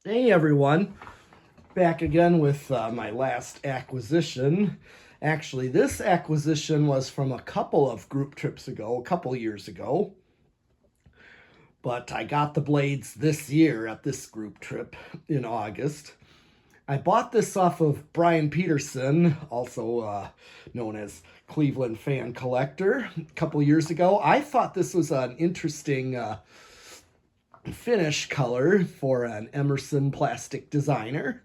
Hey everyone, back again with my last acquisition. Actually, this acquisition was from a couple of group trips ago, a couple years ago. But I got the blades this year at this group trip in August. I bought this off of Brian Peterson, also known as Cleveland Fan Collector, a couple years ago. I thought this was an interesting finish color for an Emerson plastic designer.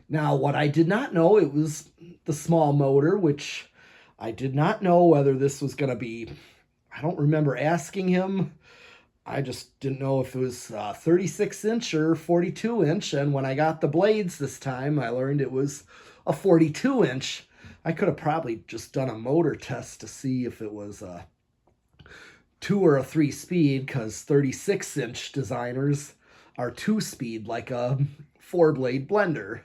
Now, what I did not know, it was the small motor, which I did not know whether this was going to be, I don't remember asking him. I just didn't know if it was 36 inch or 42 inch. And when I got the blades this time, I learned it was a 42 inch. I could have probably just done a motor test to see if it was a 2 or a 3 speed, because 36 inch designers are 2 speed, like a 4-blade blender.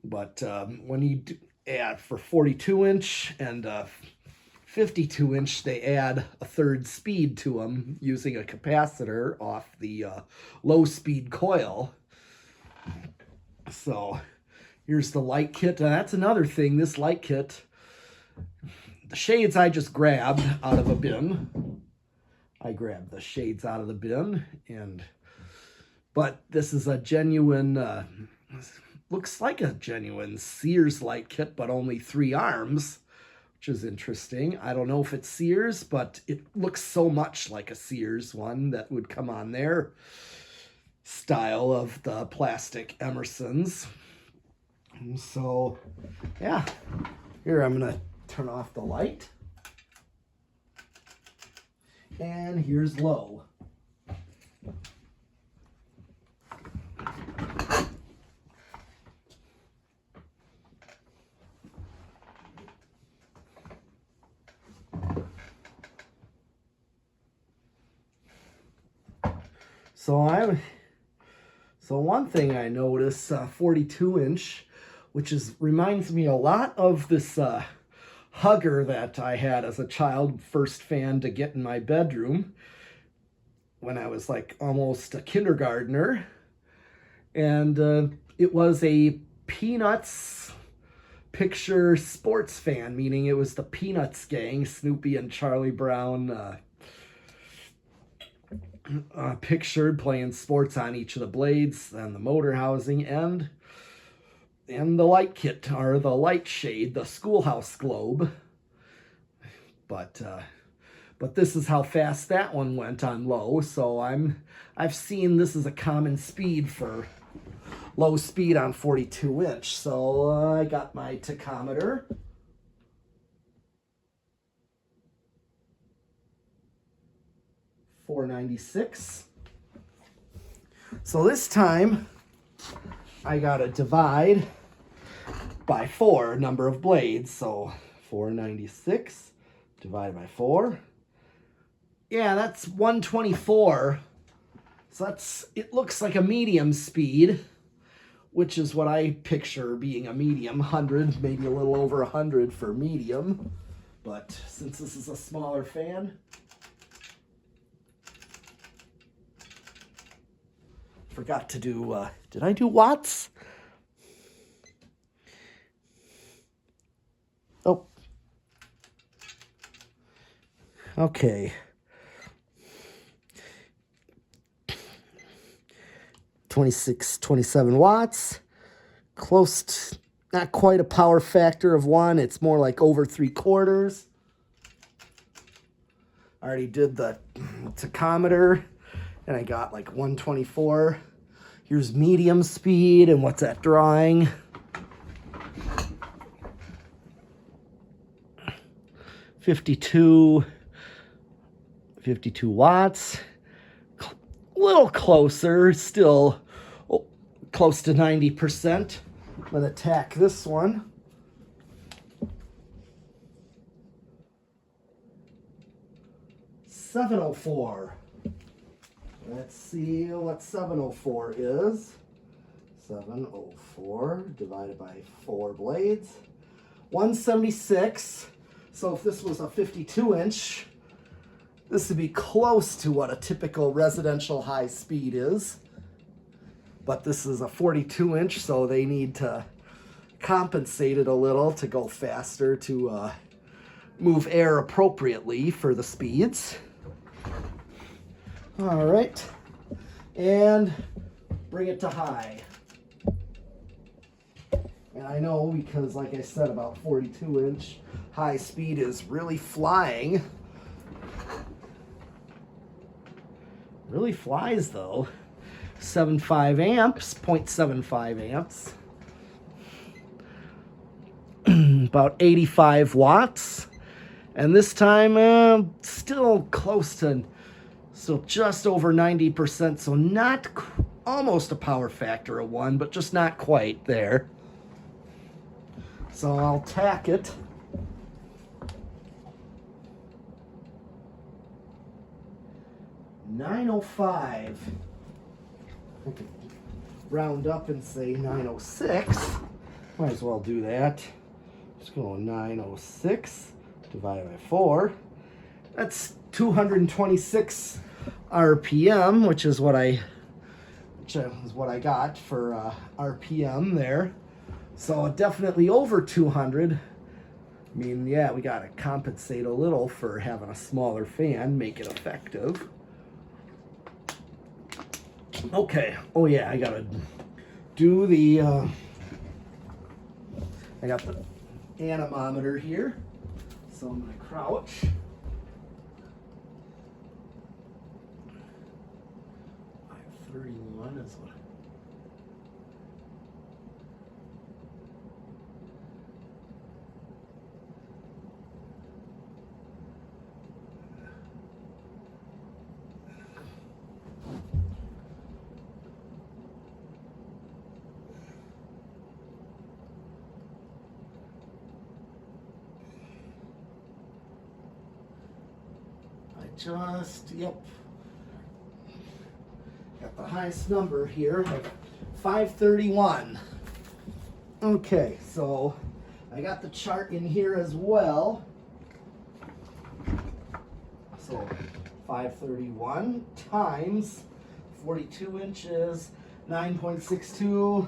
But when you add for 42 inch and 52 inch, they add a 3rd speed to them using a capacitor off the low speed coil. So here's the light kit. That's another thing, this light kit. The shades I just grabbed out of a bin. I grabbed the shades out of the bin, but this is a genuine, looks like a genuine Sears light kit, but only 3 arms, which is interesting. I don't know if it's Sears, but it looks so much like a Sears one that would come on their style of the plastic Emersons. So, yeah, here I'm going to turn off the light. And here's low. So one thing I noticed, 42 inch, which reminds me a lot of this hugger that I had as a child, first fan to get in my bedroom when I was like almost a kindergartner. And it was a Peanuts picture sports fan, meaning it was the Peanuts gang, Snoopy and Charlie Brown, pictured playing sports on each of the blades and the motor housing and the light kit, or the light shade, the schoolhouse globe. But this is how fast that one went on low. So I've seen this is a common speed for low speed on 42 inch. So I got my tachometer. .496. So this time I gotta divide by 4 number of blades. So 496 divided by 4. Yeah, that's 124. So it looks like a medium speed, which is what I picture being a medium, 100, maybe a little over 100 for medium. But since this is a smaller fan, forgot to do, did I do watts? Oh. Okay. 26, 27 watts. Close to, not quite a power factor of 1. It's more like over 3/4. I already did the tachometer, and I got like 124. Here's medium speed, and what's that drawing? 52 watts. A little closer, still close to 90%. I'm going to tack this one. $704. Let's see what 704 is. 704 divided by 4 blades. 176. So if this was a 52 inch, this would be close to what a typical residential high speed is. but this is a 42 inch, so they need to compensate it a little to go faster, to move air appropriately for the speeds. All right, and bring it to high. And I know, because like I said, about 42 inch high speed is really flying. Really flies though. 7.5 amps, 0.75 amps. About 85 watts. And this time, still close to, still just over 90%. So not, almost a power factor of 1, but just not quite there. So I'll tack it. $905. I could round up and say 906. Might as well do that. Just go 906 divided by 4. That's 226 RPM, which is what I got for RPM there. So definitely over 200. I mean, yeah, we got to compensate a little for having a smaller fan, make it effective. Okay, oh yeah, I got to do the, I got the anemometer here, so I'm going to crouch. $531 is what. Yep. Got the highest number here, 531. Okay, so I got the chart in here as well. So 531 times 42 inches, 9.62.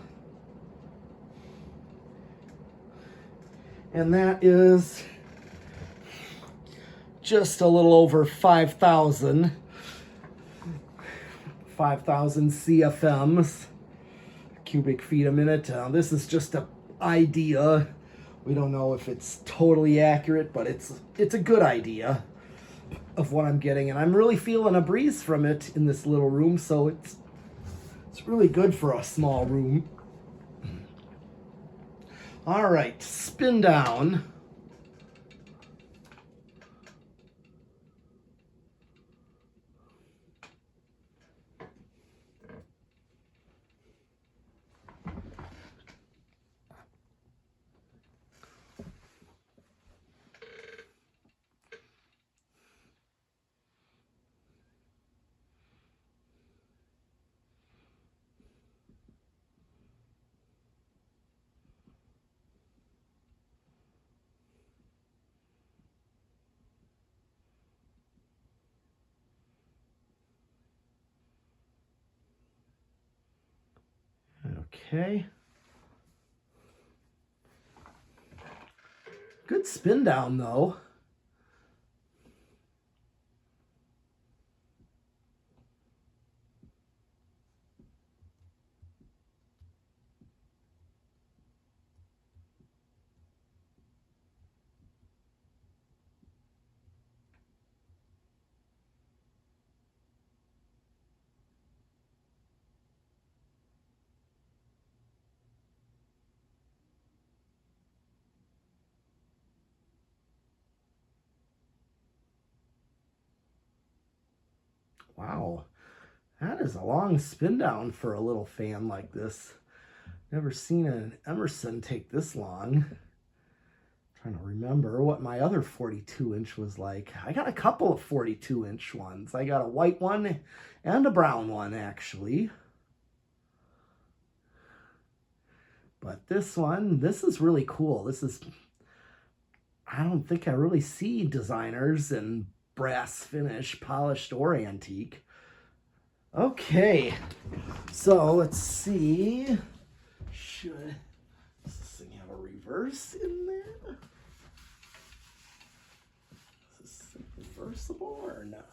And that is just a little over 5,000 CFMs, cubic feet a minute. This is just an idea. We don't know if it's totally accurate, but it's a good idea of what I'm getting, and I'm really feeling a breeze from it in this little room, so it's really good for a small room. All right, spin down. Okay. Good spin down though. Wow, that is a long spin down for a little fan like this. Never seen an Emerson take this long. Trying to remember what my other 42 inch was like. I got a couple of 42 inch ones. I got a white one and a brown one actually. But this one, this is really cool. This is, I don't think I really see designers in brass finish, polished or antique. Okay, So let's see. Does this thing have a reverse in there? Is this thing reversible or not?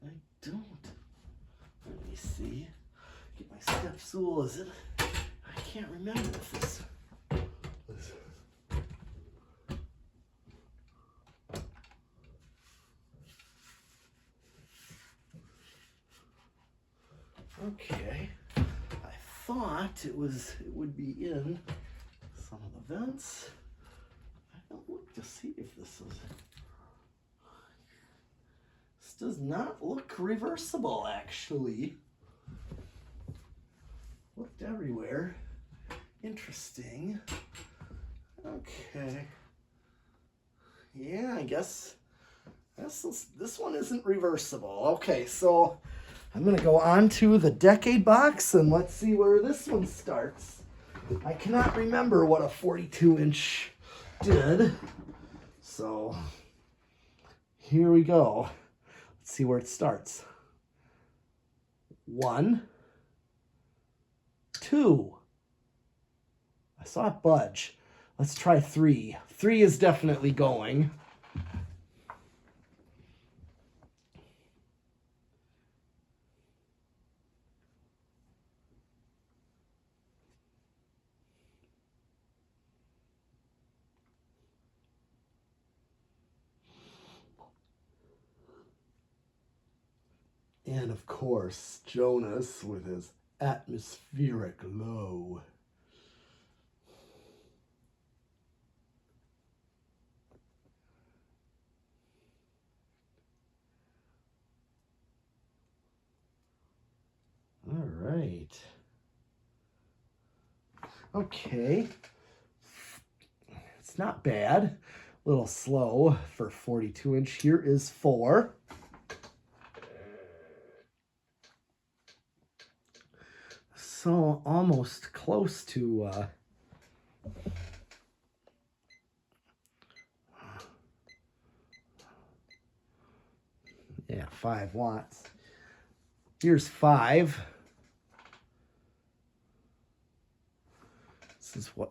I don't. Let me see. Get my step stool. Is it? I can't remember if this. Okay. I thought it would be in some of the vents. I don't look to see if this is. This does not look reversible, actually. Looked everywhere. Interesting. Okay. Yeah, I guess this one isn't reversible. Okay, so I'm going to go on to the decade box and let's see where this one starts. I cannot remember what a 42-inch did. So here we go. Let's see where it starts. 1, 2. I saw it budge. Let's try 3. 3 is definitely going. And of course, Jonas with his atmospheric low. All right. Okay. It's not bad. A little slow for 42-inch. Here is 4. So almost close to yeah, 5 watts. Here's 5. This is what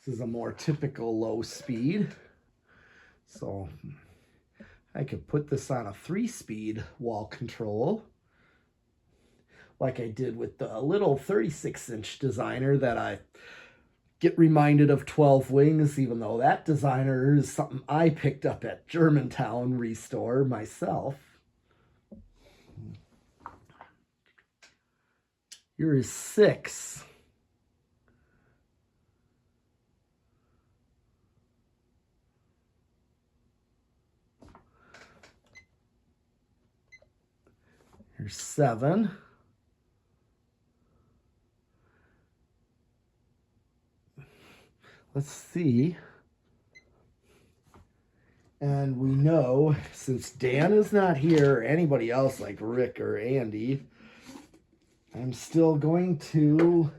this is a more typical low speed. So I could put this on a 3-speed wall control like I did with the little 36-inch designer that I get reminded of 12 Wings, even though that designer is something I picked up at Germantown Restore myself. Here is 6. Here's 7. Let's see. And we know, since Dan is not here, or anybody else like Rick or Andy, I'm still going to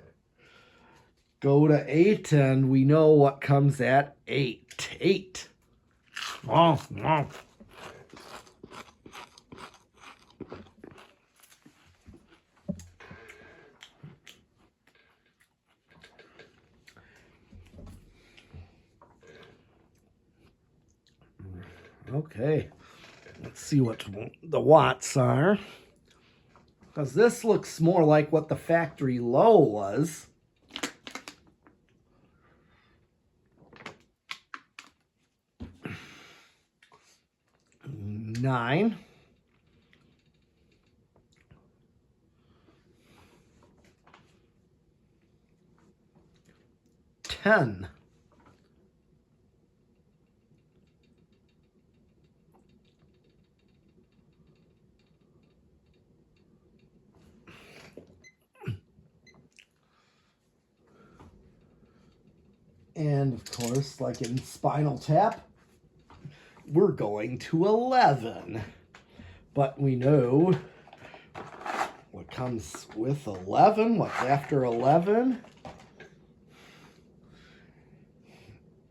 go to 8, and we know what comes at 8. 8. Oh, no. Okay, let's see what the watts are. Because this looks more like what the factory low was. Nine. 10. 'And of course, like in Spinal Tap, we're going to 11. But we know what comes with 11, what's after 11,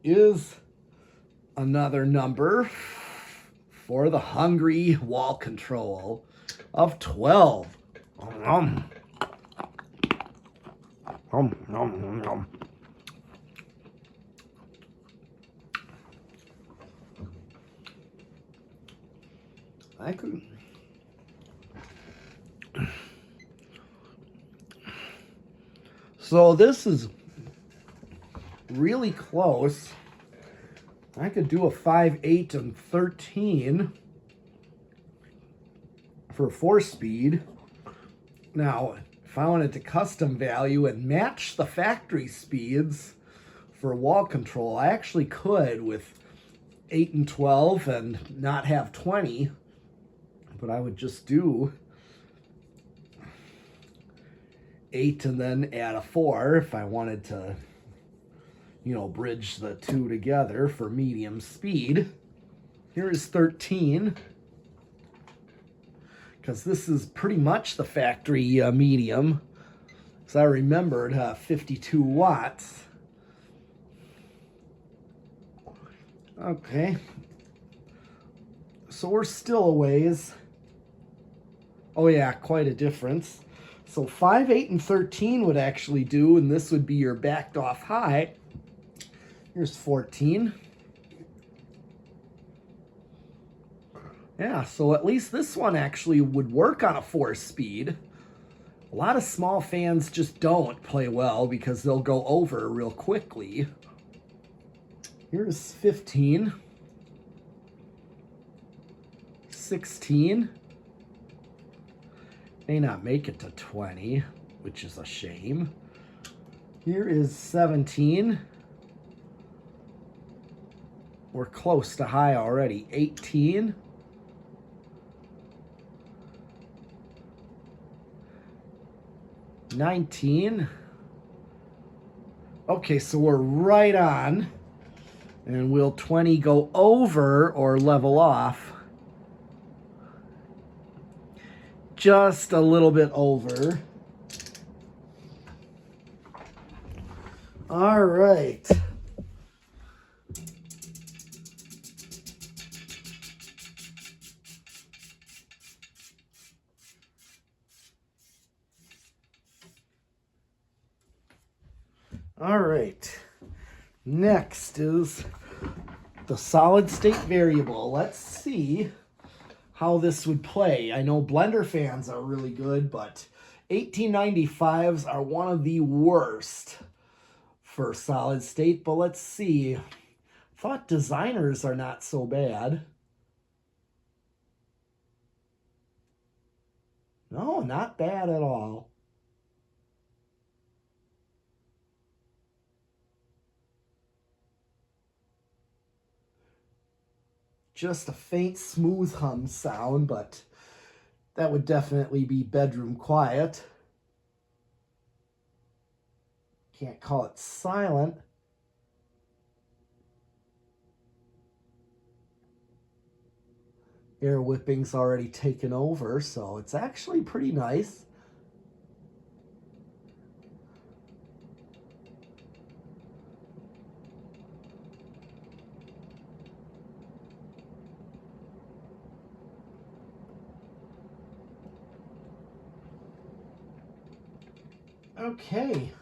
is another number, for the hungry wall control of 12. Nom, nom, nom, nom. I could. So this is really close. I could do a 5, 8, and 13 for 4-speed. Now, if I wanted to custom value and match the factory speeds for wall control, I actually could with 8 and 12 and not have 20. But I would just do 8 and then add a 4 if I wanted to, you know, bridge the two together for medium speed. Here is 13, because this is pretty much the factory medium. So I remembered 52 watts. Okay. So we're still a ways. Oh yeah, quite a difference. So 5, 8, and 13 would actually do, and this would be your backed off high. Here's 14. Yeah, so at least this one actually would work on a 4-speed. A lot of small fans just don't play well because they'll go over real quickly. Here's 15. 16. May not make it to 20, which is a shame. Here is 17. We're close to high already. 18. 19. Okay, so we're right on. And will 20 go over or level off? Just a little bit over. All right. All right. Next is the solid state variable. Let's see how this would play. I know blender fans are really good, but 1895s are one of the worst for solid state. But let's see. Thought designers are not so bad. No, not bad at all. Just a faint smooth hum sound, but that would definitely be bedroom quiet. Can't call it silent. Air whipping's already taken over, so it's actually pretty nice. Okay.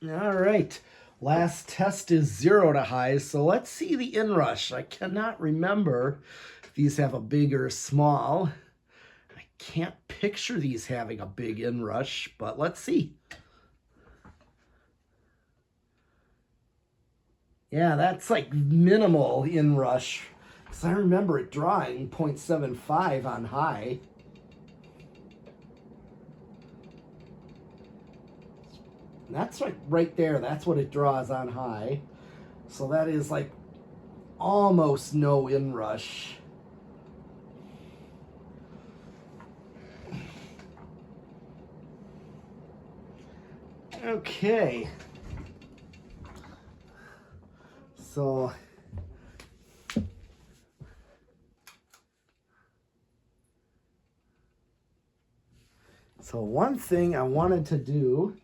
All right. Last test is 0 to highs, so let's see the inrush. I cannot remember if these have a big or small. I can't picture these having a big inrush, but let's see. Yeah, that's like minimal inrush, because I remember it drawing 0.75 on high. That's like right there. That's what it draws on high. So that is like almost no inrush. Okay. So one thing I wanted to do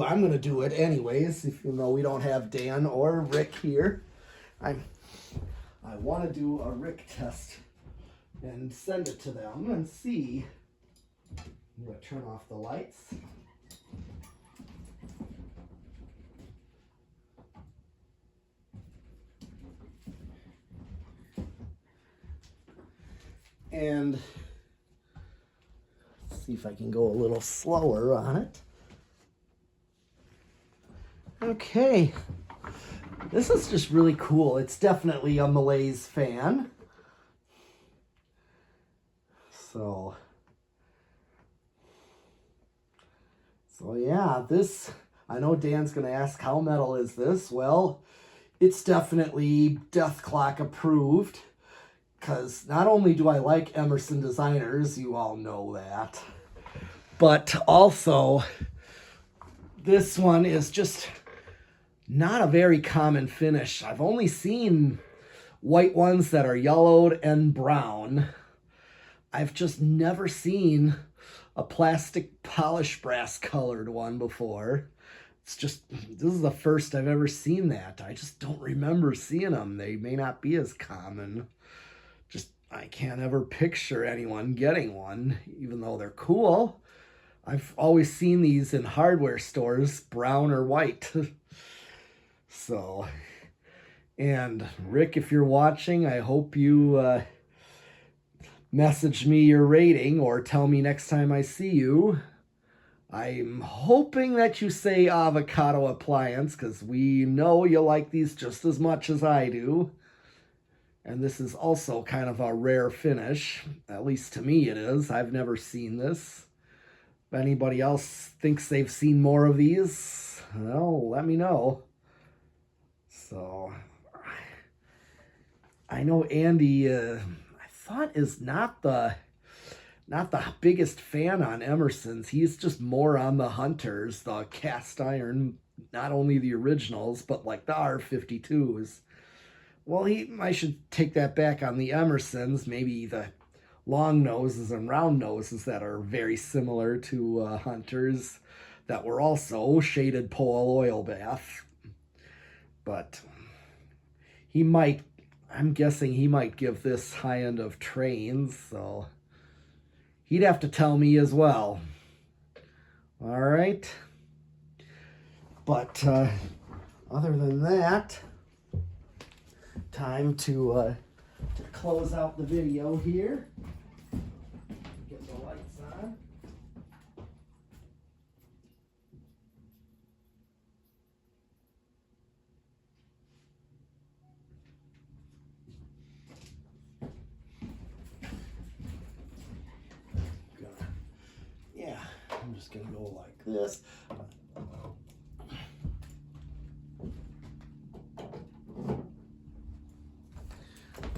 I'm gonna do it anyways, even though we don't have Dan or Rick here. I want to do a Rick test and send it to them and see. I'm gonna turn off the lights. And let's see if I can go a little slower on it. Okay, this is just really cool. It's definitely a Malaise fan. So yeah, this, I know Dan's gonna ask, how metal is this? Well, it's definitely Death Clock approved, because not only do I like Emerson Designers, you all know that, but also this one is just not a very common finish. I've only seen white ones that are yellowed and brown. I've just never seen a plastic polish brass colored one before. It's just, this is the first I've ever seen that. I just don't remember seeing them. They may not be as common. Just, I can't ever picture anyone getting one, even though they're cool. I've always seen these in hardware stores, brown or white. So, and Rick, if you're watching, I hope you message me your rating or tell me next time I see you. I'm hoping that you say avocado appliance, because we know you like these just as much as I do. And this is also kind of a rare finish. At least to me it is. I've never seen this. If anybody else thinks they've seen more of these, well, let me know. So, I know Andy, I thought, is not the biggest fan on Emerson's. He's just more on the Hunters, the cast iron, not only the originals, but like the R52s. Well, I should take that back on the Emersons, maybe the long noses and round noses that are very similar to Hunters, that were also shaded pole oil bath. But I'm guessing he might give this high end of trains, so he'd have to tell me as well. All right. But other than that, time to close out the video here. Get the lights on. I'm just going to go like this.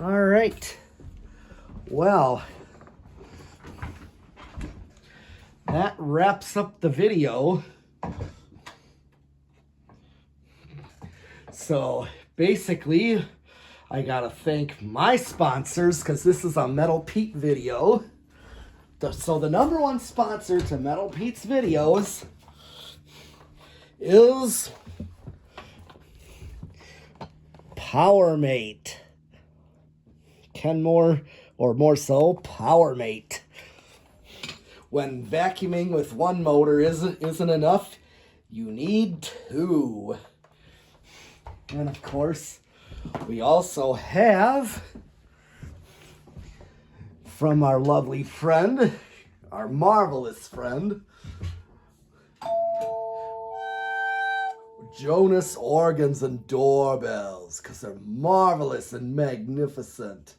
All right. Well, that wraps up the video. So basically, I got to thank my sponsors, because this is a Metal Pete video. So the number one sponsor to Metal Pete's videos is PowerMate. Kenmore, or more so, PowerMate. When vacuuming with one motor isn't enough, you need two. And of course, we also have, from our lovely friend, our marvelous friend, Jonas organs and doorbells, because they're marvelous and magnificent.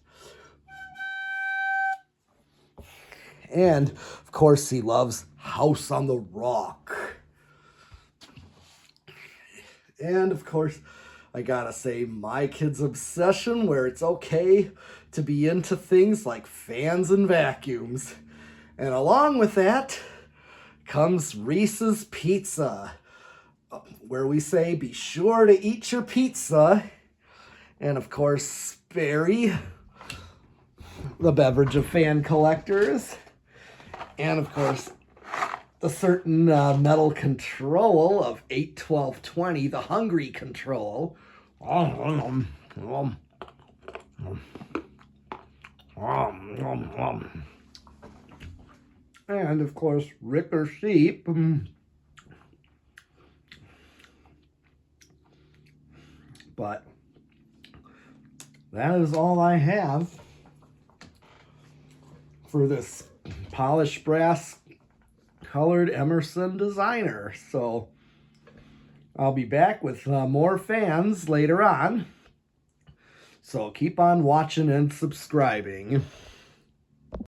And of course, he loves House on the Rock. And of course, I gotta say, my kid's obsession where it's okay to be into things like fans and vacuums. And along with that comes Reese's Pizza, where we say be sure to eat your pizza. And of course, Sperry, the beverage of fan collectors. And of course, the certain metal control of 8, 12, 20, the hungry control. And of course, Rick or Sheep. But that is all I have for this polished brass colored Emerson Designer. So I'll be back with more fans later on. So keep on watching and subscribing.